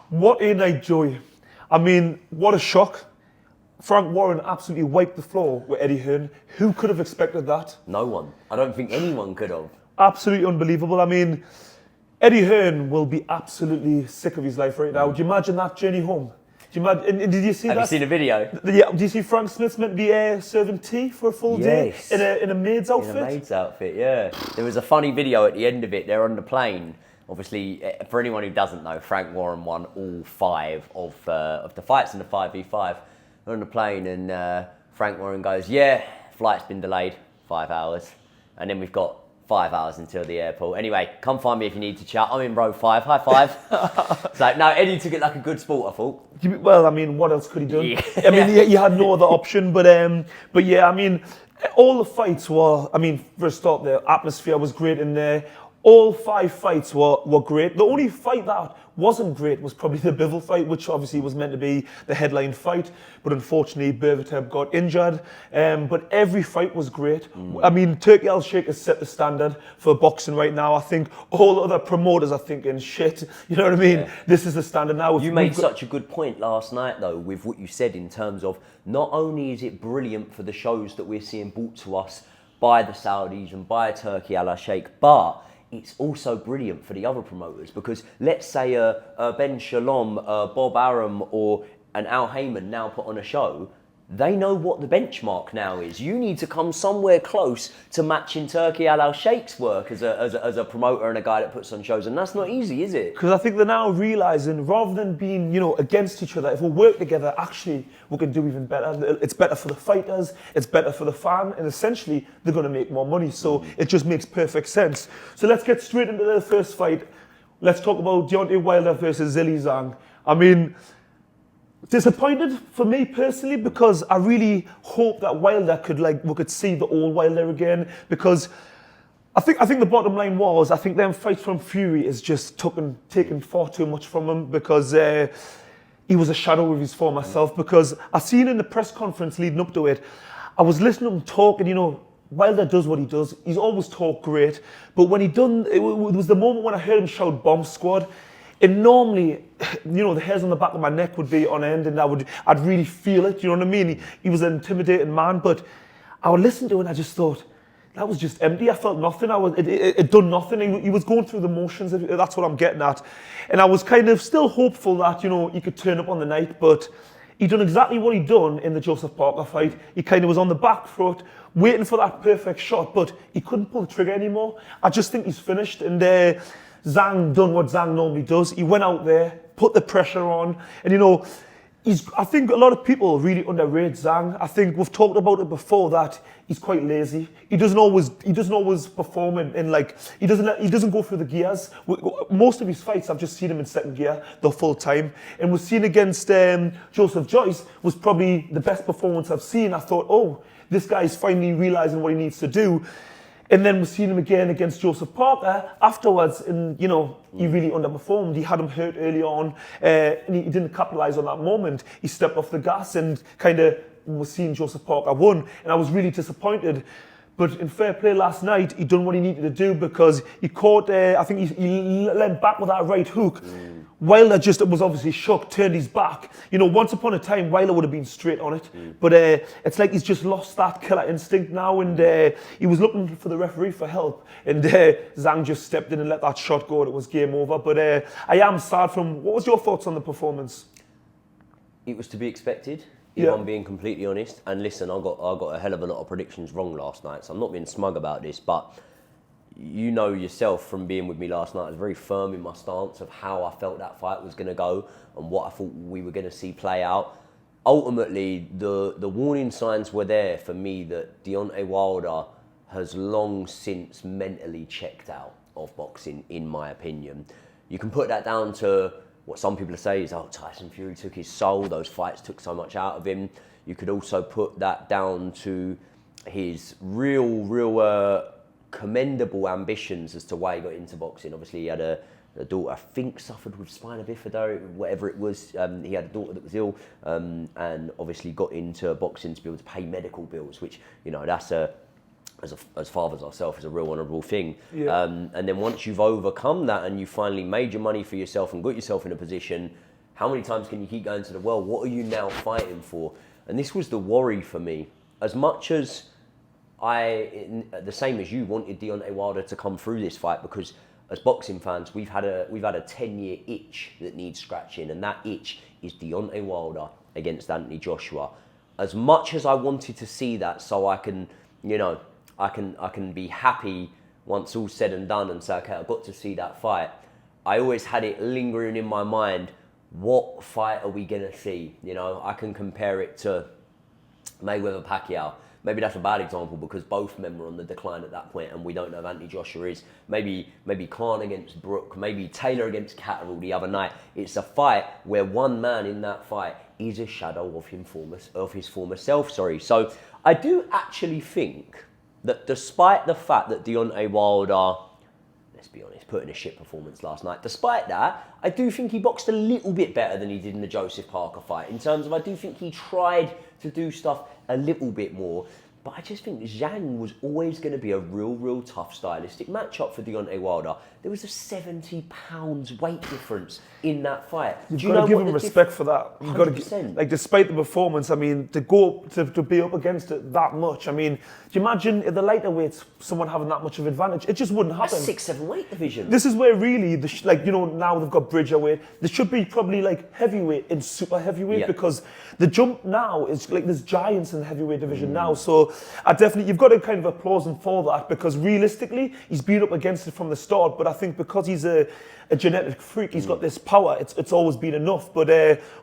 What a night, Joey. I mean, what a shock. Frank Warren absolutely wiped the floor with Eddie Hearn. Who could have expected that? No one. I don't think anyone could have. Absolutely unbelievable. I mean, Eddie Hearn will be absolutely sick of his life right now. Do you imagine that journey home? Do you imagine, and did you see that? Have you seen the video? Yeah. Do you see Frank Smith's meant to be serving tea for a full day in a maid's outfit? In a maid's outfit, yeah. There was a funny video at the end of it. They're on the plane. Obviously, for anyone who doesn't know, Frank Warren won all 5 of the fights in the 5v5. They're on the plane and Frank Warren goes, yeah, flight's been delayed 5 hours. And then we've got 5 hours until the airport. Anyway, come find me if you need to chat. I'm in row 5. High five. So, no, Eddie took it like a good sport, I thought. Well, I mean, what else could he do? Yeah. I mean, he had no other option. But yeah, I mean, all the fights were, I mean, for a start, the atmosphere was great in there. All 5 fights were great. The only fight that wasn't great was probably the Bivol fight, which obviously was meant to be the headline fight, but unfortunately Bervateb got injured. But every fight was great. I mean, Turkey Al Sheikh has set the standard for boxing right now. I think all other promoters are thinking, shit, you know what I mean? Yeah. This is the standard now. You made such a good point last night, though, with what you said in terms of not only is it brilliant for the shows that we're seeing brought to us by the Saudis and by Turkey Al Sheikh, but it's also brilliant for the other promoters because let's say Ben Shalom, Bob Arum or an Al Heyman now put on a show, they know what the benchmark now is. You need to come somewhere close to matching Turkey Al Sheikh's work as a promoter and a guy that puts on shows, and that's not easy, is it? Because I think they're now realising, rather than being, against each other, if we work together, actually, we can do even better. It's better for the fighters, it's better for the fan, and essentially, they're going to make more money. So it just makes perfect sense. So let's get straight into the first fight. Let's talk about Deontay Wilder versus Zhang. I mean, disappointed for me personally because I really hope that Wilder we could see the old Wilder again, because I think the bottom line was, I think them fights from Fury is just taken far too much from him, because he was a shadow of his former self. Because I seen in the press conference leading up to it, I was listening to him talk, and Wilder does what he does. He's always talked great, but when it was the moment when I heard him shout "Bomb Squad." And normally, the hairs on the back of my neck would be on end, and I'd really feel it. You know what I mean? He was an intimidating man, but I would listen to it and I just thought, that was just empty. I felt nothing. It done nothing. He was going through the motions. That's what I'm getting at. And I was kind of still hopeful that, he could turn up on the night, but he done exactly what he done in the Joseph Parker fight. He kind of was on the back foot, waiting for that perfect shot, but he couldn't pull the trigger anymore. I just think he's finished, and Zhang done what Zhang normally does. He went out there, put the pressure on, and I think a lot of people really underrate Zhang. I think we've talked about it before that he's quite lazy. He doesn't always perform in he doesn't go through the gears. Most of his fights I've just seen him in second gear the full time, and we've seen against Joseph Joyce was probably the best performance I've seen. I thought, oh, this guy's finally realising what he needs to do. And then we've seen him again against Joseph Parker afterwards, and he really underperformed. He had him hurt early on, and he didn't capitalise on that moment. He stepped off the gas and kind of was seeing Joseph Parker won, and I was really disappointed. But in fair play last night, he done what he needed to do, because he caught, I think he leant back with that right hook. Wilder just was obviously shocked, turned his back. Once upon a time, Wilder would have been straight on it. But it's like he's just lost that killer instinct now, and he was looking for the referee for help. And Zhang just stepped in and let that shot go, and it was game over. But I am sad from... What was your thoughts on the performance? It was to be expected. If I'm being completely honest. And listen, I got a hell of a lot of predictions wrong last night, so I'm not being smug about this, but you know yourself from being with me last night, I was very firm in my stance of how I felt that fight was going to go and what I thought we were going to see play out. Ultimately, the warning signs were there for me that Deontay Wilder has long since mentally checked out of boxing, in my opinion. You can put that down to what some people say is, Tyson Fury took his soul, those fights took so much out of him. You could also put that down to his real commendable ambitions as to why he got into boxing. Obviously, he had a daughter, I think, suffered with spina bifida, whatever it was. He had a daughter that was ill, and obviously got into boxing to be able to pay medical bills, which, that's as fathers ourselves, is a real honourable thing. Yeah. And then once you've overcome that and you finally made your money for yourself and got yourself in a position, How many times can you keep going to the well? What are you now fighting for? And this was the worry for me. As much as the same as you, wanted Deontay Wilder to come through this fight, because as boxing fans, we've had a 10-year itch that needs scratching, and that itch is Deontay Wilder against Anthony Joshua. As much as I wanted to see that, so I can, I can be happy once all's said and done and say, okay, I got to see that fight. I always had it lingering in my mind. What fight are we gonna see? I can compare it to Mayweather-Pacquiao. Maybe that's a bad example because both men were on the decline at that point and we don't know who Anthony Joshua is. Maybe Khan against Brook, maybe Taylor against Catterall the other night. It's a fight where one man in that fight is a shadow of his former self. So I do actually think that despite the fact that Deontay Wilder, let's be honest, put in a shit performance last night, despite that, I do think he boxed a little bit better than he did in the Joseph Parker fight. In terms of, I do think he tried to do stuff a little bit more. But I just think Zhang was always going to be a real tough stylistic matchup for Deontay Wilder. There was a 70 pounds weight difference in that fight. You've got to give him respect for that. You've got to, despite the performance, I mean, to go to be up against it that much. I mean, do you imagine in the lighter weights someone having that much of advantage? It just wouldn't happen. 6-7 weight division. This is where really, now they've got Bridger weight. There should be probably like heavyweight and super heavyweight because the jump now is like there's giants in the heavyweight division now. So you've got to kind of applaud him for that, because realistically, he's been up against it from the start. But I think because he's a genetic freak, he's got this power. It's always been enough. But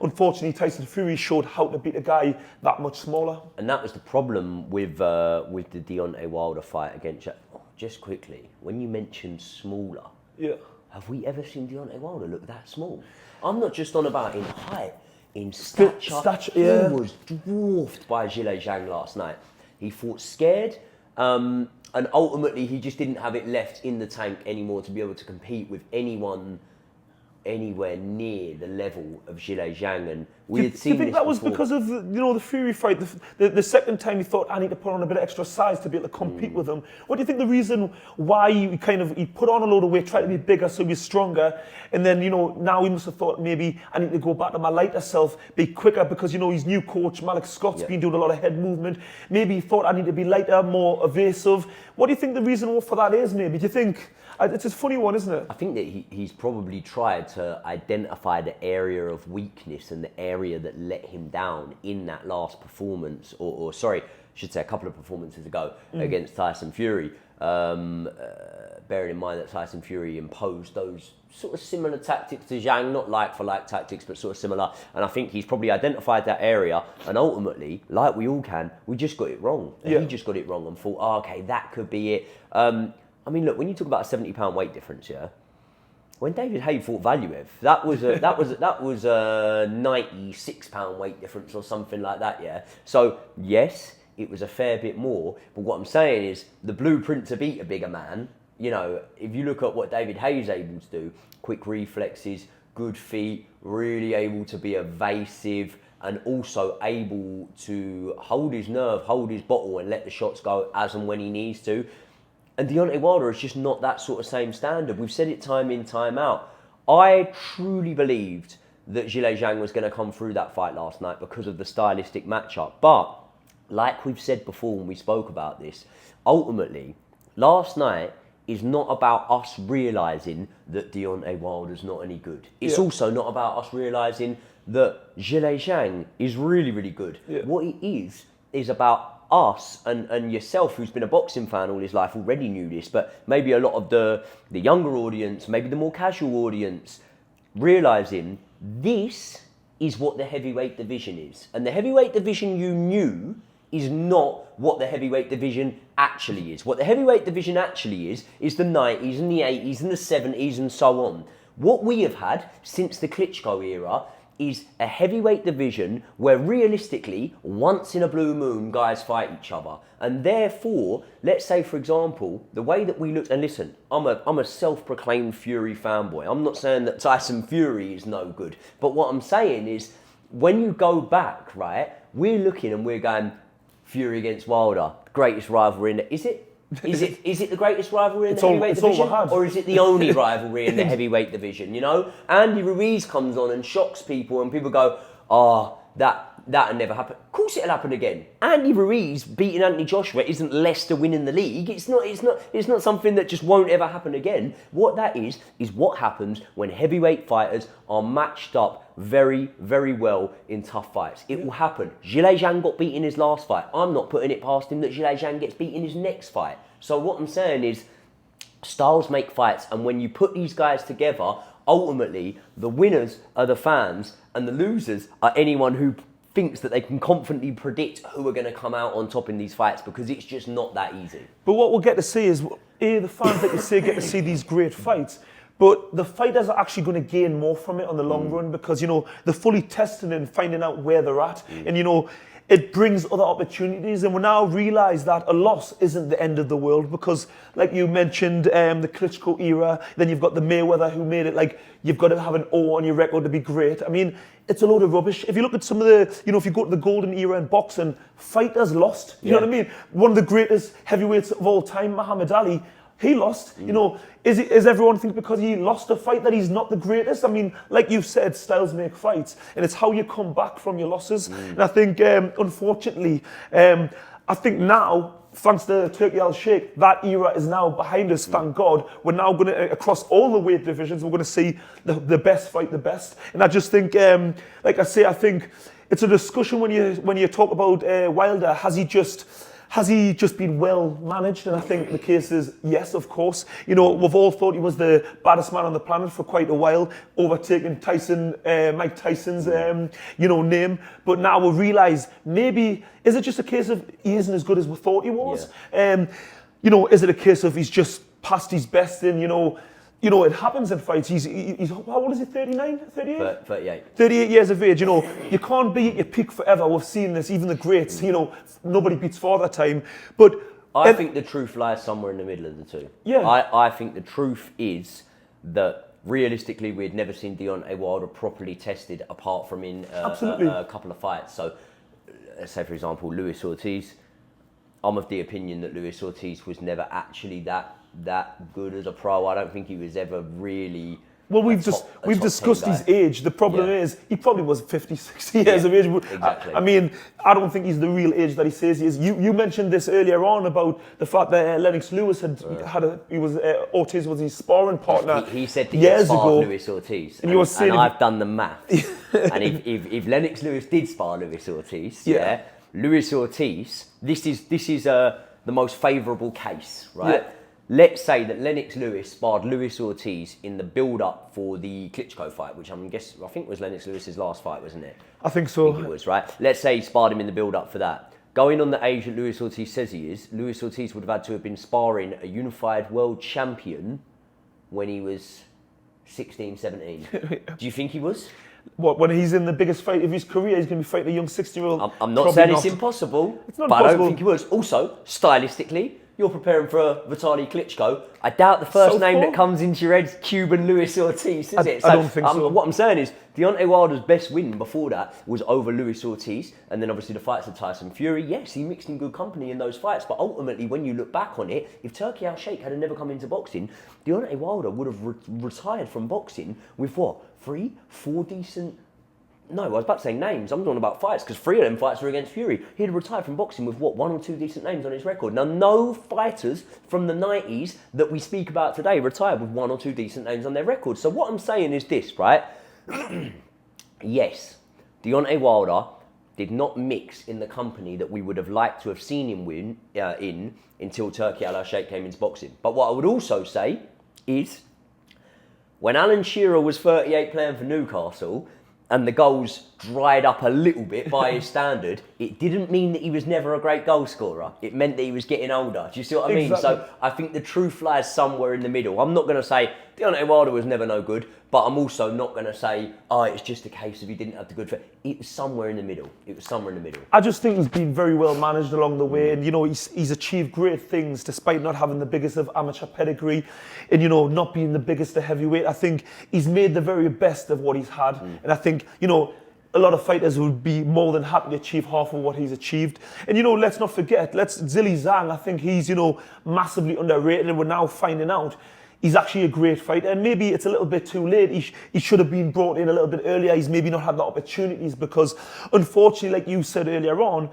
unfortunately, Tyson Fury showed how to beat a guy that much smaller. And that was the problem with the Deontay Wilder fight against. Just quickly, when you mentioned smaller, have we ever seen Deontay Wilder look that small? I'm not just on about in height, in stature. He was dwarfed by Zhang last night. He fought scared, and ultimately he just didn't have it left in the tank anymore to be able to compete with anyone anywhere near the level of Zhang. And we had seen. Do you think that was because of the Fury fight? The second time he thought, I need to put on a bit of extra size to be able to compete with him. What do you think the reason why he put on a load of weight, tried to be bigger so he's stronger, and then now he must have thought maybe I need to go back to my lighter self, be quicker, because his new coach Malik Scott's been doing a lot of head movement. Maybe he thought I need to be lighter, more evasive. What do you think the reason for that is? Maybe do you think? It's a funny one, isn't it? I think that he's probably tried to identify the area of weakness and the area that let him down in that last performance, or sorry, I should say a couple of performances ago against Tyson Fury. Bearing in mind that Tyson Fury imposed those sort of similar tactics to Zhang, not like-for-like tactics, but sort of similar. And I think he's probably identified that area, and ultimately, like we all can, we just got it wrong. And he just got it wrong and thought, okay, that could be it. I mean, look, when you talk about a 70-pound weight difference, when David Haye fought Valuev, that was a 96-pound weight difference or something like that, So yes, it was a fair bit more, but what I'm saying is the blueprint to beat a bigger man. If you look at what David Haye's able to do, quick reflexes, good feet, really able to be evasive, and also able to hold his nerve, hold his bottle, and let the shots go as and when he needs to. And Deontay Wilder is just not that sort of same standard. We've said it time in, time out. I truly believed that Zhang was going to come through that fight last night because of the stylistic matchup. But, like we've said before when we spoke about this, ultimately, last night is not about us realising that Deontay Wilder's not any good. It's also not about us realising that Zhang is really good. What it is about us and yourself, who's been a boxing fan all his life, already knew this, but maybe a lot of the younger audience, maybe the more casual audience, realising this is what the heavyweight division is. And the heavyweight division you knew is not what the heavyweight division actually is. What the heavyweight division actually is the 90s and the 80s and the 70s and so on. What we have had since the Klitschko era is a heavyweight division where realistically, once in a blue moon, guys fight each other. And therefore, let's say, for example, the way that we look, and listen, I'm a self-proclaimed Fury fanboy. I'm not saying that Tyson Fury is no good. But what I'm saying is, when you go back, right, we're looking and we're going, Fury against Wilder, greatest rivalry in it. Is it? Is it the greatest rivalry in the all- heavyweight it's all we division, had. or is it the only rivalry in the heavyweight division? You know, Andy Ruiz comes on and shocks people, and people go, "Oh, that'll never happen." Of course, it'll happen again. Andy Ruiz beating Anthony Joshua isn't Leicester winning the league. It's not something that just won't ever happen again. What that is what happens when heavyweight fighters are matched up very, very well in tough fights. It will happen. Zhang got beat in his last fight. I'm not putting it past him that Zhang gets beat in his next fight. So what I'm saying is, styles make fights, and when you put these guys together, ultimately the winners are the fans, and the losers are anyone who thinks that they can confidently predict who are going to come out on top in these fights, because it's just not that easy. But what we'll get to see is, the fans, like you say, get to see these great fights. But the fighters are actually going to gain more from it on the long run, because, you know, they're fully testing and finding out where they're at. And, you know, it brings other opportunities. And we now realise that a loss isn't the end of the world, because, like you mentioned, the Klitschko era, then you've got the Mayweather who made it like you've got to have an O on your record to be great. I mean, it's a load of rubbish. If you look at some of the, you know, if you go to the golden era in boxing, fighters lost. You know what I mean? One of the greatest heavyweights of all time, Muhammad Ali, he lost. You know, is everyone think because he lost a fight that he's not the greatest? I mean, like you've said, styles make fights, and it's how you come back from your losses. And I think, unfortunately, I think now, thanks to Turkey Al-Sheikh, that era is now behind us, thank God. We're now going to, across all the weight divisions, we're going to see the best fight the best. And I just think, like I say, I think it's a discussion when you talk about Wilder. Has he just been well managed? And I think the case is yes, of course. You know, we've all thought he was the baddest man on the planet for quite a while, overtaking Mike Tyson's, name. But now we realise, maybe, is it just a case of he isn't as good as we thought he was? Yeah. Is it a case of he's just past his best in, it happens in fights. He's how old is he? 39? 38? 38. 38 years of age. You know, you can't be at your peak forever. We've seen this, even the greats, nobody beats Father Time. But I think the truth lies somewhere in the middle of the two. Yeah. I think the truth is that realistically we'd never seen Deontay Wilder properly tested apart from in a couple of fights. So, let's say for example, Luis Ortiz. I'm of the opinion that Luis Ortiz was never actually that good as a pro. I don't think he was ever really... Well, we've discussed his age. The problem is he probably was 50, 60 years of age. Exactly. I mean, I don't think he's the real age that he says he is. You mentioned this earlier on about the fact that Lennox Lewis Ortiz was his sparring partner. He said that years he sparred ago. Luis Ortiz, and I've done the maths. And if Lennox Lewis did spar Luis Ortiz, Luis Ortiz, this is the most favourable case, right? Yeah. Let's say that Lennox Lewis sparred Luis Ortiz in the build-up for the Klitschko fight, which I think was Lennox Lewis's last fight, wasn't it? I think so. I think it was, right? Let's say he sparred him in the build-up for that. Going on the age that Luis Ortiz says he is, Luis Ortiz would have had to have been sparring a unified world champion when he was 16, 17. Do you think he was? What, when he's in the biggest fight of his career, he's going to be fighting a young 16-year-old? I'm not saying it's impossible, it's not but impossible. I don't think he was. Also, stylistically, you're preparing for a Vitaly Klitschko. I doubt the first name that comes into your head is Cuban Luis Ortiz, is it? I don't think so. What I'm saying is, Deontay Wilder's best win before that was over Luis Ortiz, and then obviously the fights with Tyson Fury. Yes, he mixed in good company in those fights, but ultimately, when you look back on it, if Turkey Al-Sheikh had never come into boxing, Deontay Wilder would have retired from boxing with what? 3, 4 decent... No, I was about to say names. I'm talking about fights, because 3 of them fights were against Fury. He'd retired from boxing with, 1 or 2 decent names on his record. Now, no fighters from the 90s that we speak about today retired with 1 or 2 decent names on their record. So what I'm saying is this, right? Yes, Deontay Wilder did not mix in the company that we would have liked to have seen him win in until Turkey Al-Sheikh came into boxing. But what I would also say is, when Alan Shearer was 38 playing for Newcastle, and the goals dried up a little bit by his standard, it didn't mean that he was never a great goal scorer. It meant that he was getting older. Do you see what I mean? Exactly. So I think the truth lies somewhere in the middle. I'm not going to say Deontay Wilder was never no good, but I'm also not going to say, it's just a case of he didn't have the good... It was somewhere in the middle. I just think he's been very well managed along the way, and, he's achieved great things despite not having the biggest of amateur pedigree and, not being the biggest of heavyweight. I think he's made the very best of what he's had, and I think, a lot of fighters would be more than happy to achieve half of what he's achieved. And, let's not forget, Zhang, I think he's, massively underrated, and we're now finding out he's actually a great fighter. And maybe it's a little bit too late. He should have been brought in a little bit earlier. He's maybe not had the opportunities because, unfortunately, like you said earlier on,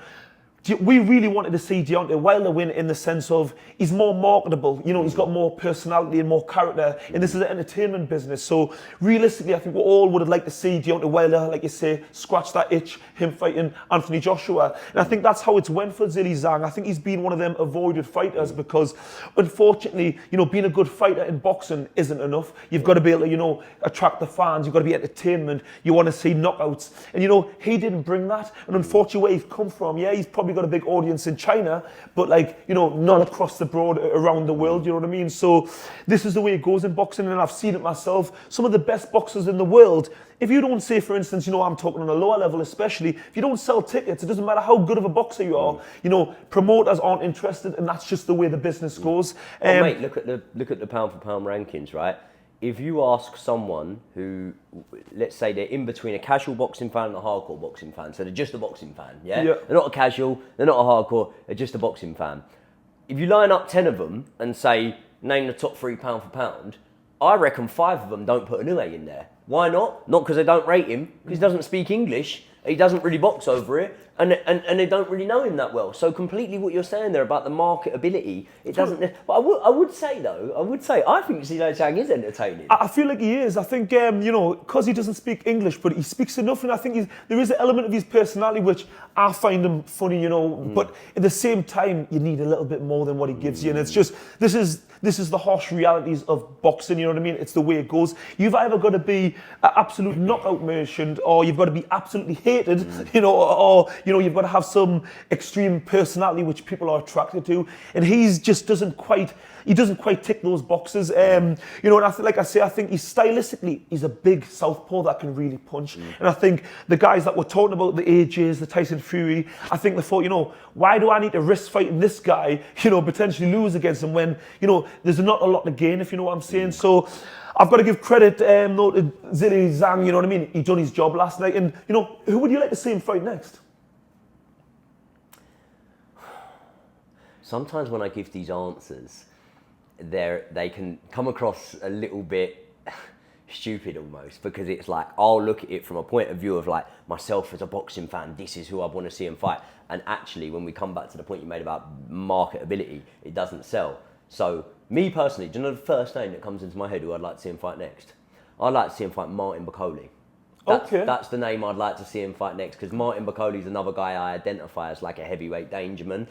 we really wanted to see Deontay Wilder win in the sense of he's more marketable, he's got more personality and more character, and this is an entertainment business. So realistically, I think we all would have liked to see Deontay Wilder, like you say, scratch that itch, him fighting Anthony Joshua. And I think that's how it's went for Zhang. I think he's been one of them avoided fighters because, unfortunately, being a good fighter in boxing isn't enough. You've got to be able to, attract the fans. You've got to be entertainment. You want to see knockouts. And, he didn't bring that. And unfortunately, where he's come from, he's probably got a big audience in China, but not across the board around the world, you know what I mean? So this is the way it goes in boxing, and I've seen it myself. Some of the best boxers in the world, if you don't say, for instance, I'm talking on a lower level especially, if you don't sell tickets, it doesn't matter how good of a boxer you are, promoters aren't interested, and that's just the way the business goes. Well, mate, look at the pound for pound rankings, right? If you ask someone who, let's say they're in between a casual boxing fan and a hardcore boxing fan, so they're just a boxing fan, yeah? They're not a casual, they're not a hardcore, they're just a boxing fan. If you line up 10 of them and say, name the top 3 pound for pound, I reckon 5 of them don't put an Uwe in there. Why not? Not because they don't rate him, because he doesn't speak English, he doesn't really box over it, and they don't really know him that well. So completely what you're saying there about the marketability, it doesn't... But I would say, I think Zhang is entertaining. I feel like he is. I think, because he doesn't speak English, but he speaks enough, and I think there is an element of his personality which I find him funny, but at the same time, you need a little bit more than what he gives you, and it's just, this is the harsh realities of boxing, you know what I mean? It's the way it goes. You've either got to be an absolute knockout merchant, or you've got to be absolutely hated, or you've got to have some extreme personality which people are attracted to, and he just doesn't quite tick those boxes. And like I say, I think he's a big southpaw that can really punch. And I think the guys that we're talking about, the AJs, the Tyson Fury, I think they thought, why do I need to risk fighting this guy, potentially lose against him when, there's not a lot to gain, if you know what I'm saying. So I've got to give credit to Zhang, you know what I mean? He done his job last night. And, who would you like to see him fight next? Sometimes when I give these answers, they can come across a little bit stupid almost, because it's like, I'll look at it from a point of view of like myself as a boxing fan, this is who I want to see him fight. And actually, when we come back to the point you made about marketability, it doesn't sell. So me personally, do you know the first name that comes into my head who I'd like to see him fight next? I'd like to see him fight Martin Bakole. That's the name I'd like to see him fight next, because Martin Bakole's another guy I identify as like a heavyweight dangerman.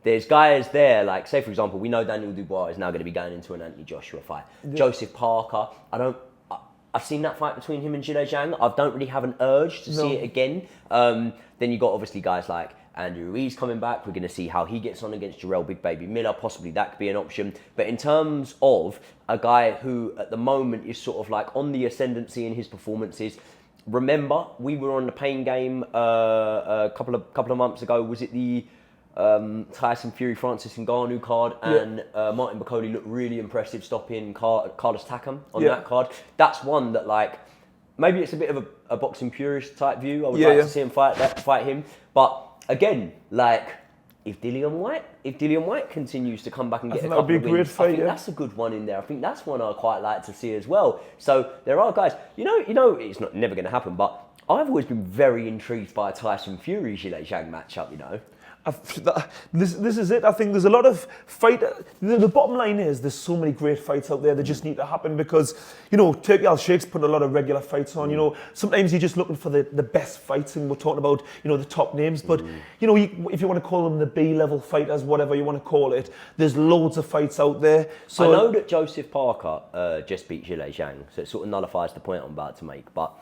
There's guys there, like, say for example, we know Daniel Dubois is now going to be going into an Anthony Joshua fight. Yeah. Joseph Parker, I've seen that fight between him and Zhang. I don't really have an urge to see it again. Then you got obviously guys like Andrew Ruiz coming back. We're going to see how he gets on against Jarrell Big Baby Miller. Possibly that could be an option. But in terms of a guy who at the moment is sort of like on the ascendancy in his performances, remember we were on the pain game a couple of months ago. Was it the Tyson Fury Francis Ngannou card? And Martin Bakole looked really impressive stopping Carlos Takam on that card. That's one that, like, maybe it's a bit of a boxing purist type view. I would like to see him fight him. But again, like, if Dillian White continues to come back and get a couple of wins, I think that's a good one in there. I think that's one I quite like to see as well. So there are guys, you know, it's never going to happen, but I've always been very intrigued by a Tyson Fury Zhang matchup, This is it. I think there's a lot of fight. The bottom line is there's so many great fights out there that just need to happen because, Turki Al-Sheikh's put a lot of regular fights on. Sometimes you're just looking for the best fights, and we're talking about, the top names. But, if you want to call them the B-level fighters, whatever you want to call it, there's loads of fights out there. So I know that Joseph Parker just beat Zhang, so it sort of nullifies the point I'm about to make. But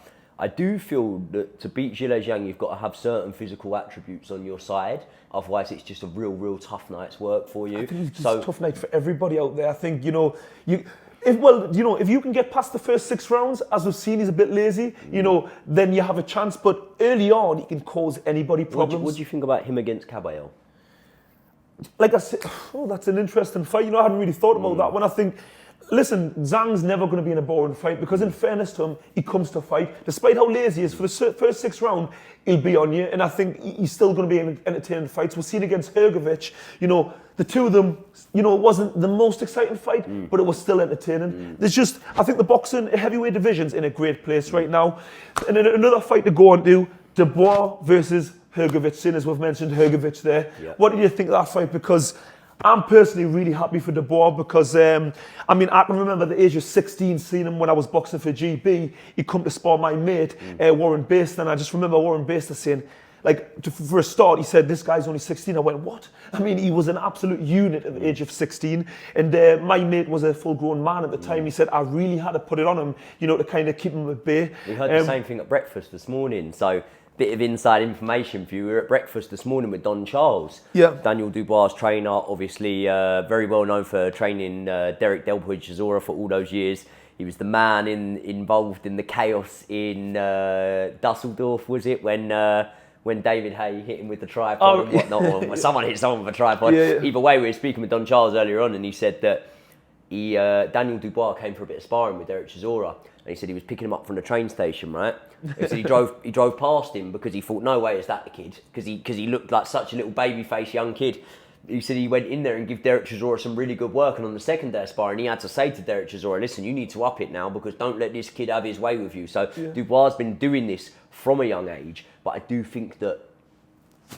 I do feel that to beat Zhang, you've got to have certain physical attributes on your side. Otherwise, it's just a real tough night's work for you. I think it's a tough night for everybody out there. I think, if you can get past the first 6 rounds, as we've seen, he's a bit lazy, then you have a chance. But early on, he can cause anybody problems. What do you think about him against Caballero? Like I said, that's an interesting fight. I hadn't really thought about that one. I think Listen, Zhang's never going to be in a boring fight because, in fairness to him, he comes to fight. Despite how lazy he is, for the first 6 rounds, he'll be on you. And I think he's still going to be in entertaining fights. We'll see it against Hrgovic. The two of them, it wasn't the most exciting fight, but it was still entertaining. There's just, I think the boxing heavyweight division's in a great place right now. And then another fight to go on to, Dubois versus Hrgovic, seeing as we've mentioned Hrgovic there. Yeah. What did you think of that fight? Because I'm personally really happy for Dubois because, I can remember the age of 16 seeing him when I was boxing for GB. He'd come to spar my mate, Warren Baster, and I just remember Warren Baster saying, for a start, he said, this guy's only 16. I went, what? He was an absolute unit at the age of 16. And my mate was a full-grown man at the time. He said, I really had to put it on him, to kind of keep him at bay. We heard the same thing at breakfast this morning. So, bit of inside information for you. We were at breakfast this morning with Don Charles. Yeah. Daniel Dubois' trainer, obviously very well known for training Derek Delboy Chisora for all those years. He was the man involved in the chaos in Dusseldorf, was it, when David Hay hit him with the tripod and whatnot, or someone hit someone with a tripod. Yeah. Either way, we were speaking with Don Charles earlier on, and he said that Daniel Dubois came for a bit of sparring with Derek Chisora, and he said he was picking him up from the train station, right? He said he drove past him because he thought, no way is that the kid, because he looked like such a little baby-faced young kid. He said he went in there and gave Derek Chisora some really good work, and on the second day of sparring, he had to say to Derek Chisora, listen, you need to up it now because don't let this kid have his way with you. So Dubois has been doing this from a young age, but I do think that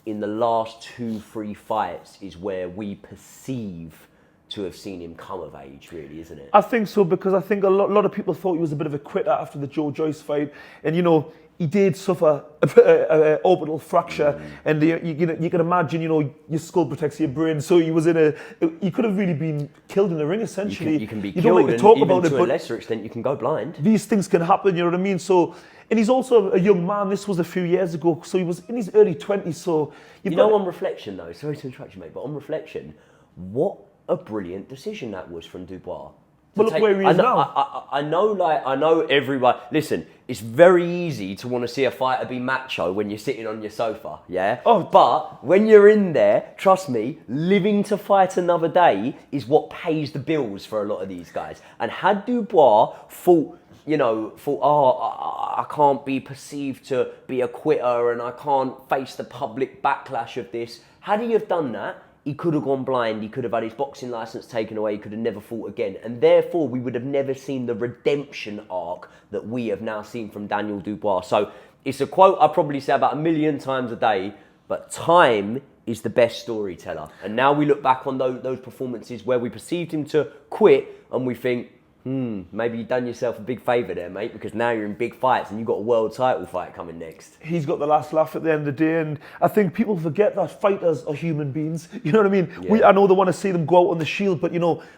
in the last 2-3 fights is where we perceive to have seen him come of age, really, isn't it? I think so, because I think a lot of people thought he was a bit of a quitter after the Joe Joyce fight, and he did suffer an orbital fracture, and you can imagine, your skull protects your brain, so he could have really been killed in the ring, essentially. You can be you killed, don't like to talk and about even it, to a but lesser extent, you can go blind. These things can happen, you know what I mean? So, and he's also a young man. This was a few years ago, so he was in his early 20s. So on reflection, though, sorry to interrupt you, mate, but on reflection, what a brilliant decision that was from Dubois. Well, look where he is now. I know everyone. Listen, it's very easy to want to see a fighter be macho when you're sitting on your sofa, yeah? Oh. But when you're in there, trust me, living to fight another day is what pays the bills for a lot of these guys. And had Dubois thought, I can't be perceived to be a quitter and I can't face the public backlash of this, had he have done that, he could have gone blind, he could have had his boxing licence taken away, he could have never fought again. And therefore, we would have never seen the redemption arc that we have now seen from Daniel Dubois. So it's a quote I probably say about 1 million times a day, but time is the best storyteller. And now we look back on those performances where we perceived him to quit and we think, maybe you've done yourself a big favour there, mate, because now you're in big fights and you've got a world title fight coming next. He's got the last laugh at the end of the day, and I think people forget that fighters are human beings. You know what I mean? Yeah. I know they want to see them go out on the shield, but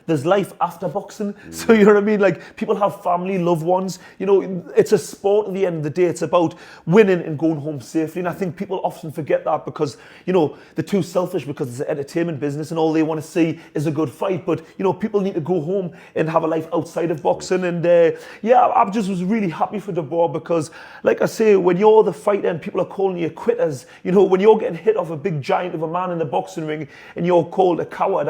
there's life after boxing. So you know what I mean? Like, people have family, loved ones. It's a sport at the end of the day. It's about winning and going home safely. And I think people often forget that because, they're too selfish because it's an entertainment business and all they want to see is a good fight. But, people need to go home and have a life outside of boxing. And I just was really happy for Dubois because, like I say, when you're the fighter and people are calling you quitters, when you're getting hit off a big giant of a man in the boxing ring and you're called a coward,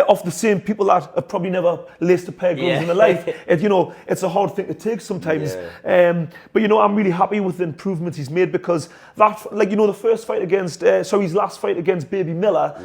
off the same people that have probably never laced a pair of gloves in their life, it's a hard thing to take sometimes. But I'm really happy with the improvements he's made because that, the first fight against, his last fight against Baby Miller,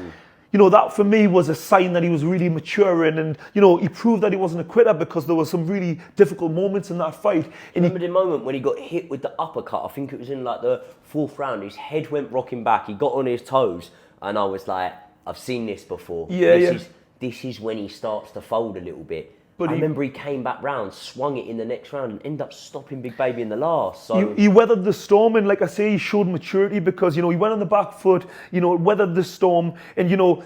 that for me was a sign that he was really maturing and, he proved that he wasn't a quitter because there were some really difficult moments in that fight. And remember the moment when he got hit with the uppercut? I think it was in the 4th round. His head went rocking back. He got on his toes and I was like, I've seen this before. This is when he starts to fold a little bit. But I remember he came back round, swung it in the next round and ended up stopping Big Baby in the last. So he weathered the storm and, like I say, he showed maturity because, he went on the back foot, weathered the storm and,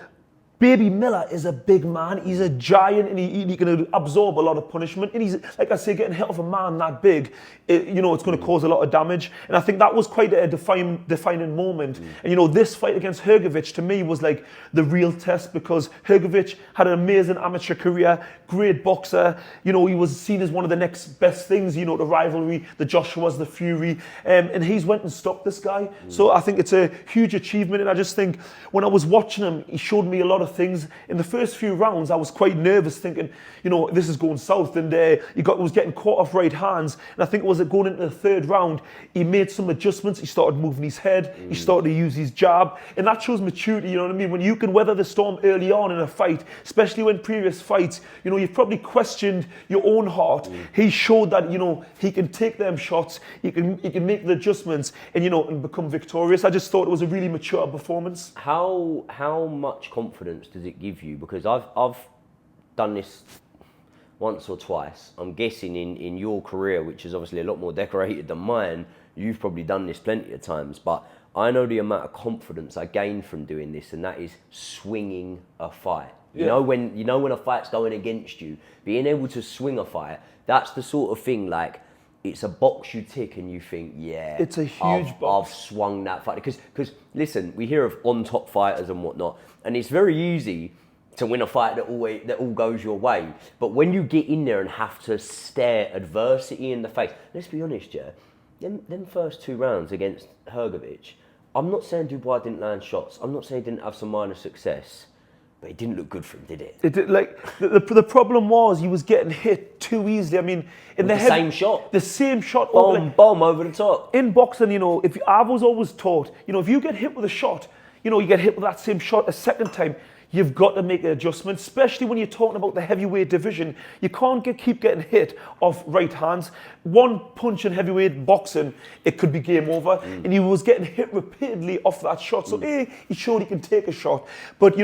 Baby Miller is a big man. He's a giant and he can absorb a lot of punishment. And he's, like I say, getting hit off a man that big, it's going to cause a lot of damage. And I think that was quite a defining moment. And, this fight against Hrgovic, to me, was like the real test because Hrgovic had an amazing amateur career, great boxer. He was seen as one of the next best things, the rivalry, the Joshuas, the Fury. And he's went and stopped this guy. So I think it's a huge achievement. And I just think when I was watching him, he showed me a lot of of things. In the first few rounds, I was quite nervous, thinking, this is going south. And was getting caught off right hands. And I think it was going into the third round, he made some adjustments. He started moving his head. He started to use his jab. And that shows maturity, you know what I mean? When you can weather the storm early on in a fight, especially when previous fights, you've probably questioned your own heart. He showed that, he can take them shots. He can make the adjustments and become victorious. I just thought it was a really mature performance. How much confidence does it give you? Because I've done this once or twice. I'm guessing in your career, which is obviously a lot more decorated than mine, you've probably done this plenty of times, but I know the amount of confidence I gained from doing this, and that is swinging a fight. You know when a fight's going against you, being able to swing a fight, that's the sort of thing, like, it's a box you tick and you think, yeah, it's a huge box. I've swung that fight. Because listen, we hear of on-top fighters and whatnot, and it's very easy to win a fight that all goes your way. But when you get in there and have to stare adversity in the face, let's be honest, yeah, them first 2 rounds against Hrgovic, I'm not saying Dubois didn't land shots. I'm not saying he didn't have some minor success. But it didn't look good for him, did it? It did, the problem was he was getting hit too easily. I mean, in the same shot. The same shot. Bomb over the top. In boxing, I was always taught, if you get hit with a shot, you get hit with that same shot a second time, you've got to make an adjustment, especially when you're talking about the heavyweight division. You can't keep getting hit off right hands. One punch in heavyweight boxing, it could be game over. And he was getting hit repeatedly off that shot. So he showed he can take a shot. But,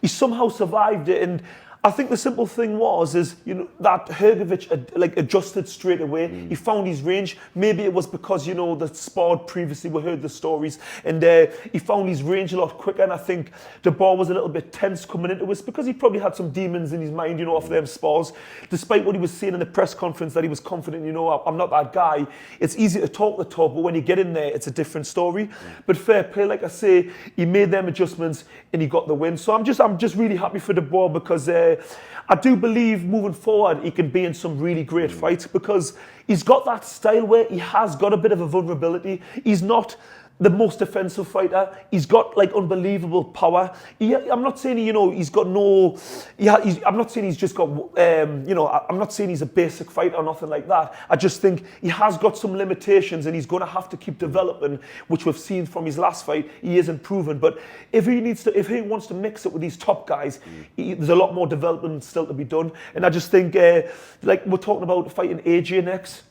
he somehow survived it. And I think the simple thing is that Hrgovic adjusted straight away. He found his range. Maybe it was because the sparred previously, we heard the stories, and he found his range a lot quicker. And I think Dubois was a little bit tense coming into this because he probably had some demons in his mind, off them spars. Despite what he was saying in the press conference, that he was confident, I'm not that guy. It's easy to talk the talk, but when you get in there, it's a different story. But fair play, like I say, he made them adjustments and he got the win. So I'm just really happy for Dubois because I do believe moving forward he can be in some really great fights because he's got that style where he has got a bit of a vulnerability. He's not the most defensive fighter. He's got unbelievable power. I'm not saying he's got no. I'm not saying he's just got. I'm not saying he's a basic fighter or nothing like that. I just think he has got some limitations and he's going to have to keep developing, which we've seen from his last fight. He is improving, but if he wants to mix it with these top guys, there's a lot more development still to be done. And I just think, we're talking about fighting AJ next.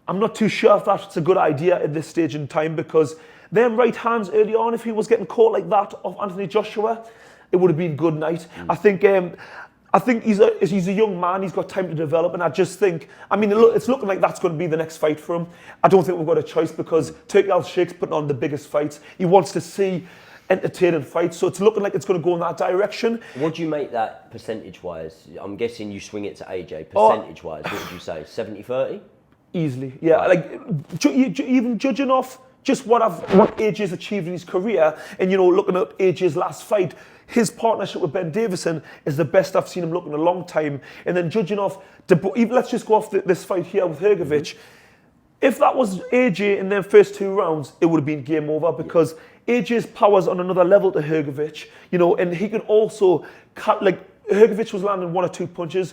I'm not too sure if that's a good idea at this stage in time because them right hands early on, if he was getting caught like that off Anthony Joshua, it would have been good night. I think he's a young man. He's got time to develop, and I just think, it's looking like that's going to be the next fight for him. I don't think we've got a choice because Turki Al-Sheikh's putting on the biggest fights. He wants to see entertaining fights, so it's looking like it's going to go in that direction. What do you make that percentage-wise? I'm guessing you swing it to AJ. Percentage-wise, what would you say? 70-30? Easily, yeah. Right. Even judging off just what AJ's achieved in his career, and looking at AJ's last fight, his partnership with Ben Davison is the best I've seen him look in a long time. And then judging off, let's just go off this fight here with Hrgovic. If that was AJ in their first 2 rounds, it would have been game over because AJ's power's on another level to Hrgovic, and he could also Hrgovic was landing 1 or 2 punches.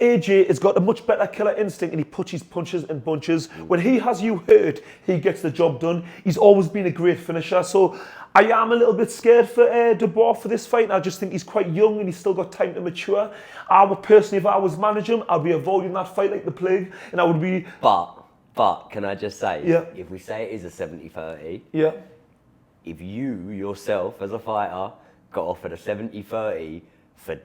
AJ has got a much better killer instinct and he puts his punches in bunches. When he has you hurt, he gets the job done. He's always been a great finisher. So I am a little bit scared for Dubois for this fight. I just think he's quite young and he's still got time to mature. I would personally, if I was managing him, I'd be avoiding that fight like the plague. And I would be... But can I just say, if we say it is a 70-30, if you yourself as a fighter got offered a 70-30 for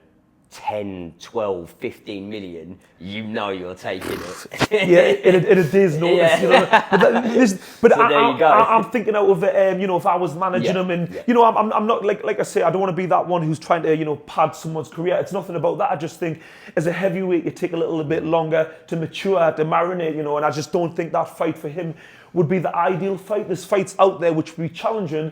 10, 12, 15 million, you're taking it. It is notice, But so there you go. I'm thinking out of it, if I was managing him and, I'm not, like I say, I don't want to be that one who's trying to, pad someone's career. It's nothing about that. I just think as a heavyweight, you take a little bit longer to mature, to marinate, and I just don't think that fight for him would be the ideal fight. There's fights out there which would be challenging,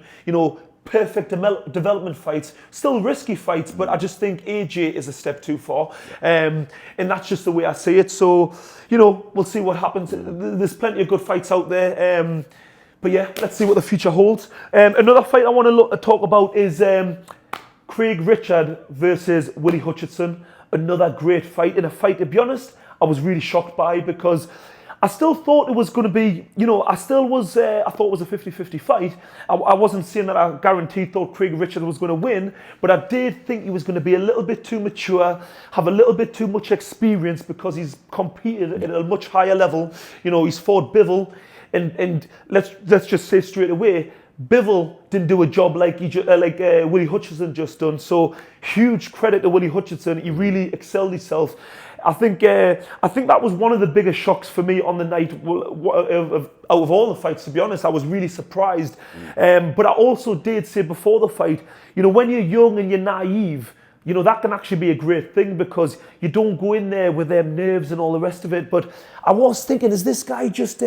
perfect development fights, still risky fights, but I just think AJ is a step too far. And that's just the way I see it. So, we'll see what happens. There's plenty of good fights out there. But yeah, let's see what the future holds. Another fight I want to talk about is Craig Richard versus Willie Hutchinson. Another great fight. In a fight, to be honest, I was really shocked by, because I still thought it was going to be, I thought it was a 50-50 fight. I wasn't saying that I guaranteed thought Craig Richard was going to win, but I did think he was going to be a little bit too mature, have a little bit too much experience, because he's competed at a much higher level. He's fought Bivol, and let's just say straight away, Bivol didn't do a job like Willie Hutchinson just done. So huge credit to Willie Hutchinson. He really excelled himself. I think that was one of the biggest shocks for me on the night out of all the fights, to be honest. I was really surprised. But I also did say before the fight, when you're young and you're naive, that can actually be a great thing, because you don't go in there with them nerves and all the rest of it. But I was thinking, is this guy just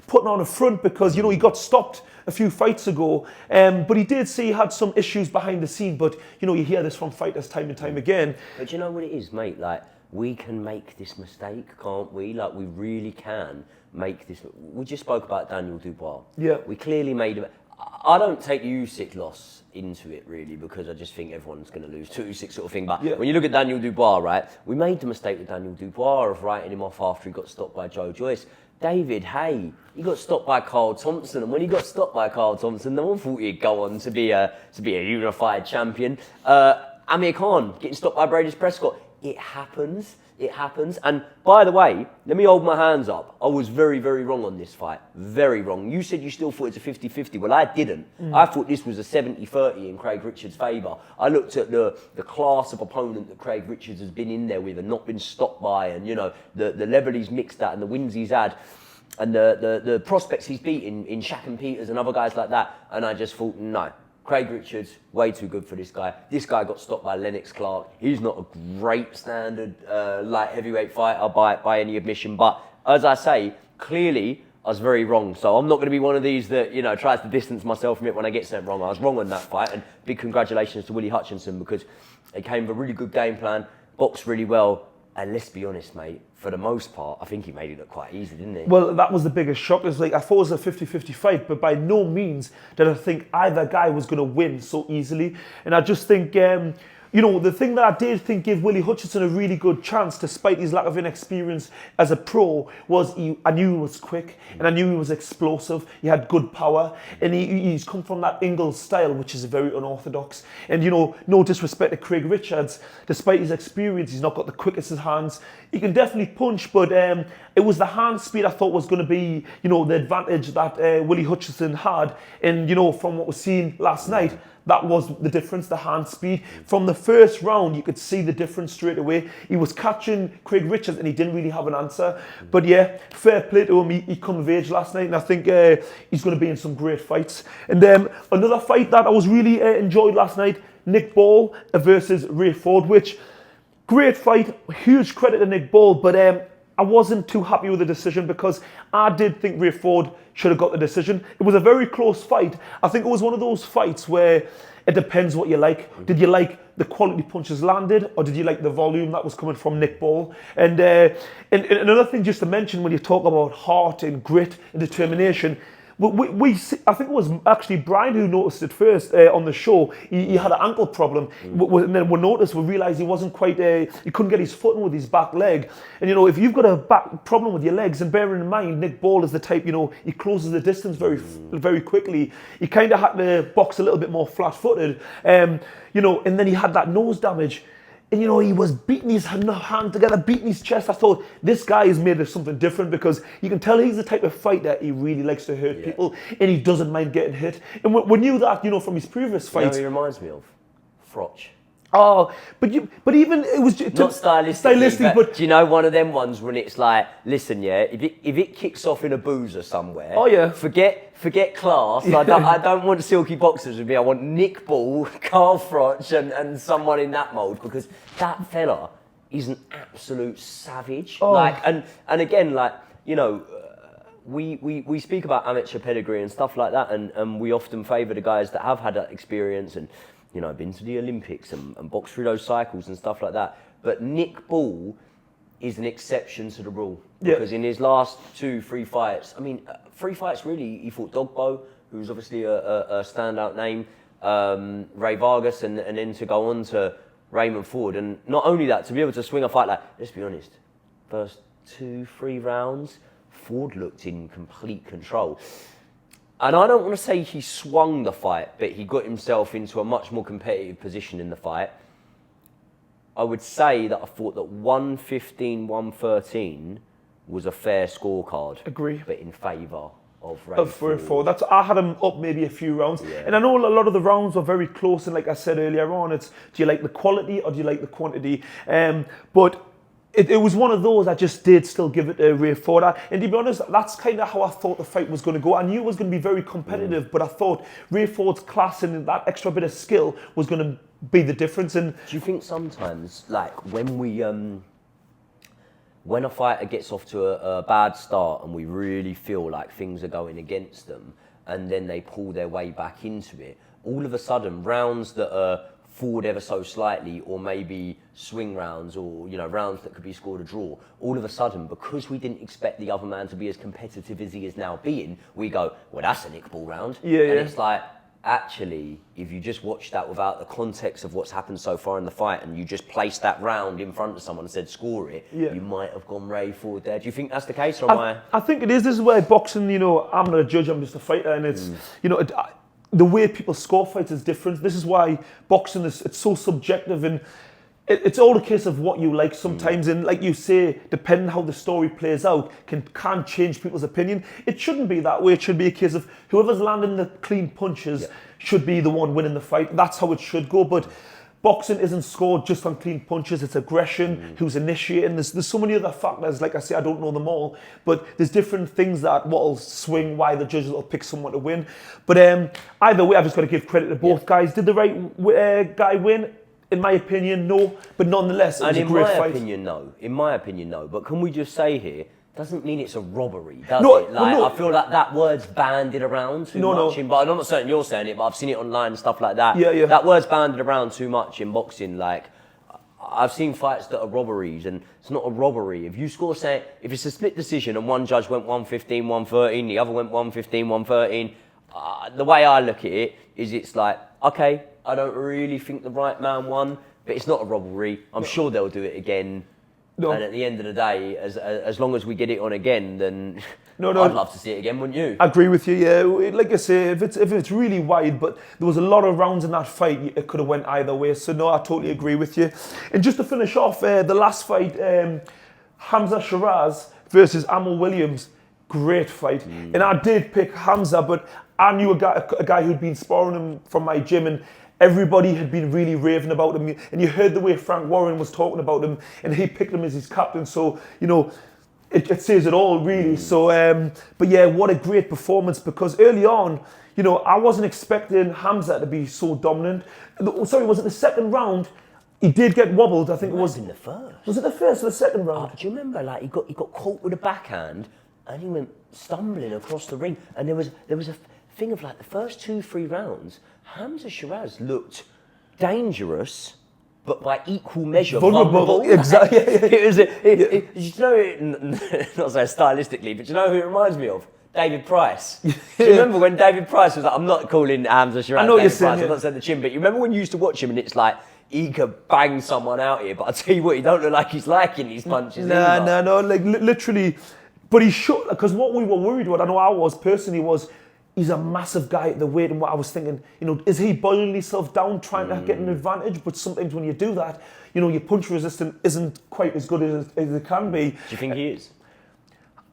putting on a front because, he got stopped a few fights ago, but he did say he had some issues behind the scene. But, you hear this from fighters time and time again. But you know what it is, mate? Like, we can make this mistake, can't we? Like, we really can make this. We just spoke about Daniel Dubois. Yeah. We clearly made him. I don't take the Usyk loss into it, really, because I just think everyone's going to lose to Usyk sort of thing. But when you look at Daniel Dubois, right, we made the mistake with Daniel Dubois of writing him off after he got stopped by Joe Joyce. David Hay, he got stopped by Carl Thompson, and when he got stopped by Carl Thompson, no one thought he'd go on to be a unified champion. Amir Khan getting stopped by Brady Prescott. It happens. It happens. And by the way, let me hold my hands up. I was very, very wrong on this fight. Very wrong. You said you still thought it's a 50-50. Well, I didn't. I thought this was a 70-30 in Craig Richards' favour. I looked at the class of opponent that Craig Richards has been in there with and not been stopped by, and, the level he's mixed at and the wins he's had, and the prospects he's beaten in Shaq and Peters and other guys like that. And I just thought, no. Craig Richards, way too good for this guy. This guy got stopped by Lennox Clark. He's not a great standard light heavyweight fighter by any admission. But as I say, clearly I was very wrong. So I'm not going to be one of these that, tries to distance myself from it when I get something wrong. I was wrong on that fight. And big congratulations to Willie Hutchinson, because it came with a really good game plan, boxed really well. And let's be honest, mate, for the most part, I think he made it look quite easy, didn't he? Well, that was the biggest shock. It's like, I thought it was a 50-50 fight, but by no means did I think either guy was going to win so easily. And I just think, the thing that I did think gave Willie Hutchinson a really good chance, despite his lack of inexperience as a pro, was I knew he was quick, and I knew he was explosive. He had good power, and he's come from that Ingles style, which is very unorthodox. And, no disrespect to Craig Richards, despite his experience, he's not got the quickest hands. He can definitely punch, but it was the hand speed I thought was going to be, the advantage that Willie Hutchinson had. And, from what was seen last night, that was the difference, the hand speed. From the first round, you could see the difference straight away. He was catching Craig Richards and he didn't really have an answer. But yeah, fair play to him. He come of age last night, and I think he's going to be in some great fights. And another fight that I was really enjoyed last night, Nick Ball versus Ray Ford, which, great fight, huge credit to Nick Ball, but I wasn't too happy with the decision, because I did think Ray Ford should have got the decision. It was a very close fight. I think it was one of those fights where it depends what you like. Did you like the quality punches landed, or did you like the volume that was coming from Nick Ball? And another thing just to mention, when you talk about heart and grit and determination, I think it was actually Brian who noticed it first on the show. He had an ankle problem, and then we realised he wasn't quite, he couldn't get his footing with his back leg. And if you've got a back problem with your legs, and bearing in mind Nick Ball is the type, he closes the distance very quickly. He kind of had to box a little bit more flat-footed, and then he had that nose damage. And he was beating his hand together, beating his chest. I thought, this guy is made of something different, because you can tell he's the type of fighter, he really likes to hurt people, and he doesn't mind getting hit. And we knew that, from his previous fights. He reminds me of Froch. Oh, but even it was just not stylistically, but do you know one of them ones when it's like, listen, if it kicks off in a boozer somewhere, forget class. I don't want silky boxers with me. I want Nick Ball, Carl Froch, and someone in that mould, because that fella is an absolute savage. Oh. And again, we speak about amateur pedigree and stuff like that, and we often favour the guys that have had that experience and, been to the Olympics and boxed through those cycles and stuff like that. But Nick Ball is an exception to the rule. Because in his last 2-3 fights, 3 fights really, he fought Dogbo, who's obviously a standout name. Ray Vargas, and then to go on to Raymond Ford. And not only that, to be able to swing a fight like, let's be honest, first 2-3 rounds, Ford looked in complete control. And I don't want to say he swung the fight, but he got himself into a much more competitive position in the fight. I would say that I thought that 115, 113 was a fair scorecard. Agree. But in favour of Ray Ford. I had him up maybe a few rounds. Yeah. And I know a lot of the rounds were very close. And like I said earlier on, it's do you like the quality or do you like the quantity? But it was one of those I just did still give it to Ray Ford. And to be honest, that's kind of how I thought the fight was going to go. I knew it was going to be very competitive, but I thought Ray Ford's class and that extra bit of skill was going to be the difference. And do you think sometimes, like when a fighter gets off to a bad start and we really feel like things are going against them, and then they pull their way back into it, all of a sudden rounds that are forward ever so slightly, or maybe swing rounds, or rounds that could be scored a draw, all of a sudden, because we didn't expect the other man to be as competitive as he is now being, we go, well, that's a nickball round. And it's like, actually, if you just watch that without the context of what's happened so far in the fight, and you just placed that round in front of someone and said score it, you might have gone Ray Ford there. Do you think that's the case, or am I? I think it is. This is where boxing, I'm not a judge, I'm just a fighter, and it's, the way people score fights is different. This is why boxing it's so subjective, and it's all a case of what you like sometimes. And like you say, depending how the story plays out, can change people's opinion. It shouldn't be that way. It should be a case of whoever's landing the clean punches should be the one winning the fight. That's how it should go. But boxing isn't scored just on clean punches. It's aggression, who's initiating. There's so many other factors. Like I say, I don't know them all, but there's different things that what'll swing why the judges will pick someone to win. But either way, I've just got to give credit to both guys. Did the right guy win? In my opinion, no. But nonetheless, it was a great fight. In my opinion, no. But can we just say here, doesn't mean it's a robbery, does it? I feel like that word's bandied around too much. But I'm not certain you're saying it, but I've seen it online and stuff like that. Yeah. That word's bandied around too much in boxing. Like, I've seen fights that are robberies, and it's not a robbery. If you score, say, if it's a split decision and one judge went 115, 113, the other went 115, 113, the way I look at it is it's like, okay, I don't really think the right man won, but it's not a robbery. I'm sure they'll do it again. No. And at the end of the day, as long as we get it on again, then I'd love to see it again, wouldn't you? I agree with you, yeah. Like I say, if it's really wide, but there was a lot of rounds in that fight, it could have went either way. So no, I totally agree with you. And just to finish off, the last fight, Hamza Shiraz versus Amal Williams, great fight. And I did pick Hamza, but I knew a guy who'd been sparring him from my gym, and everybody had been really raving about him, and you heard the way Frank Warren was talking about him, and he picked him as his captain. So it says it all, really. So, but yeah, what a great performance, because early on, I wasn't expecting Hamza to be so dominant. Sorry, was it the second round? He did get wobbled. I think it was in the first. Was it the first or the second round? Do you remember? Like he got caught with a backhand, and he went stumbling across the ring, and there was a thing of like the first 2-3 rounds. Hamza Shiraz looked dangerous, but by equal measure vulnerable. Exactly. Not so stylistically, but do you know who it reminds me of? David Price. Do you remember when David Price was like, I'm not calling Hamza Shiraz David Price, I'm not saying the chin, but you remember when you used to watch him and it's like, he could bang someone out here, but I tell you what, he don't look like he's liking these punches. No, like literally. But he should, because what we were worried about, I know I was personally, was he's a massive guy at the weight, and what I was thinking, is he boiling himself down trying to get an advantage? But sometimes when you do that, your punch resistance isn't quite as good as it can be. Do you think he is?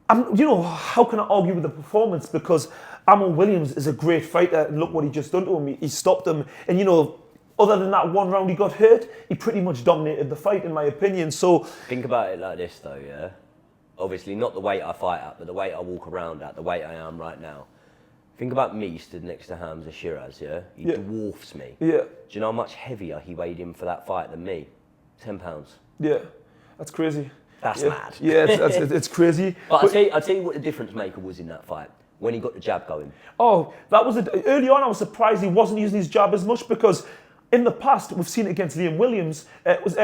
How can I argue with the performance? Because Amal Williams is a great fighter, and look what he just done to him. He stopped him, and other than that one round he got hurt, he pretty much dominated the fight, in my opinion. So think about it like this, though, yeah. Obviously, not the weight I fight at, but the weight I walk around at, the weight I am right now. Think about me stood next to Hamza Shiraz, yeah? He dwarfs me. Yeah. Do you know how much heavier he weighed in for that fight than me? 10 pounds. Yeah, that's crazy. That's mad. Yeah, it's crazy. But I'll tell you what the difference maker was in that fight, when he got the jab going. Oh, that was early on I was surprised he wasn't using his jab as much, because in the past, we've seen it against Liam Williams, it was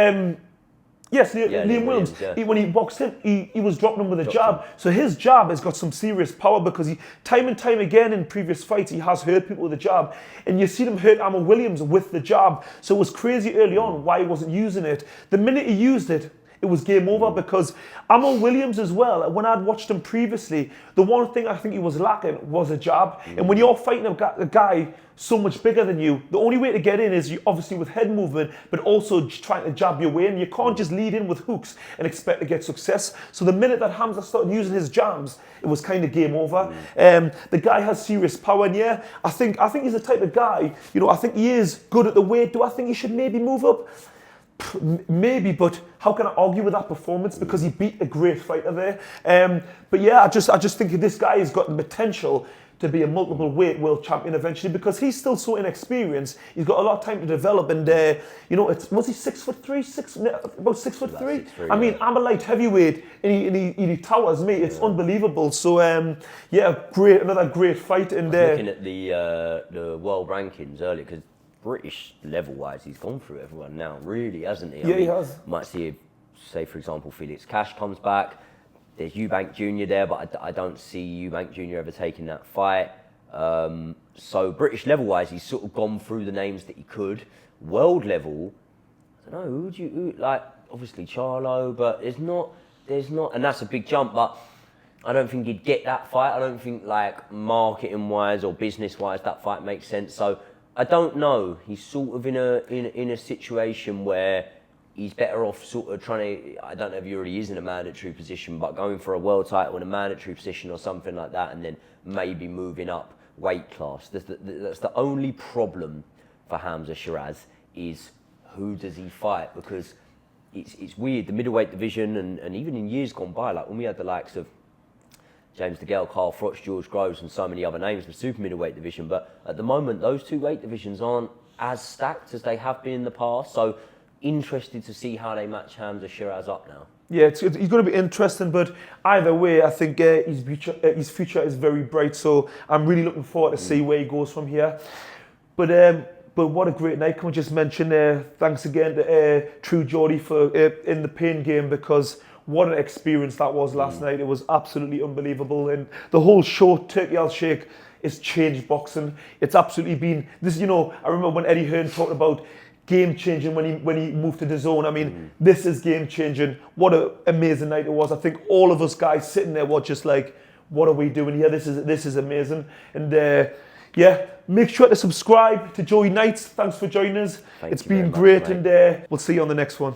Yes, Yeah, Liam Williams. yeah. When he boxed him, he was dropping him with a jab. So his jab has got some serious power because time and time again in previous fights, he has hurt people with a jab. And you see him hurt Amar Williams with the jab. So it was crazy early on why he wasn't using it. The minute he used it, it was game over because Amar Williams as well, when I'd watched him previously, the one thing I think he was lacking was a jab. And when you're fighting a guy so much bigger than you, the only way to get in is obviously with head movement, but also trying to jab your way in. You can't just lead in with hooks and expect to get success. So the minute that Hamza started using his jabs, it was kind of game over. The guy has serious power, and yeah, I think he's the type of guy, I think he is good at the weight. Do I think he should maybe move up? Maybe, but how can I argue with that performance? Because he beat a great fighter there. But yeah, I just think this guy has got the potential to be a multiple weight world champion eventually because he's still so inexperienced. He's got a lot of time to develop, and was he 6'3", about 6'3"? I mean, I'm a light heavyweight, and he towers me. It's unbelievable. So yeah, another great fight. And looking at the world rankings earlier because British level-wise, he's gone through everyone now, really, hasn't he? Yeah, he has. Might see, say, for example, Felix Cash comes back. There's Eubank Jr. there, but I don't see Eubank Jr. ever taking that fight. So British level-wise, he's sort of gone through the names that he could. World level, I don't know, like, obviously Charlo, but there's not, and that's a big jump, but I don't think he'd get that fight. I don't think, like, marketing-wise or business-wise, that fight makes sense. So I don't know. He's sort of in a situation where he's better off sort of trying to, I don't know if he already is in a mandatory position, but going for a world title in a mandatory position or something like that, and then maybe moving up weight class. That's the only problem for Hamza Shiraz is who does he fight? Because it's weird, the middleweight division, and even in years gone by, like when we had the likes of James DeGale, Carl Froch, George Groves, and so many other names for super middleweight division. But at the moment, those two weight divisions aren't as stacked as they have been in the past. So interested to see how they match Hamza Shiraz up now. Yeah, he's going to be interesting, but either way, I think his future is very bright. So I'm really looking forward to see where he goes from here. But what a great night! Can we just mention thanks again to True Geordie for in the pain game, because what an experience that was last night. It was absolutely unbelievable. And the whole show, Turkey Al Sheikh, has changed boxing. It's absolutely been this. I remember when Eddie Hearn talked about game changing when he moved to DAZN. I mean, this is game changing. What an amazing night it was. I think all of us guys sitting there were just like, what are we doing here? This is amazing. And yeah, make sure to subscribe to Joey Nights. Thanks for joining us. It's been great, and we'll see you on the next one.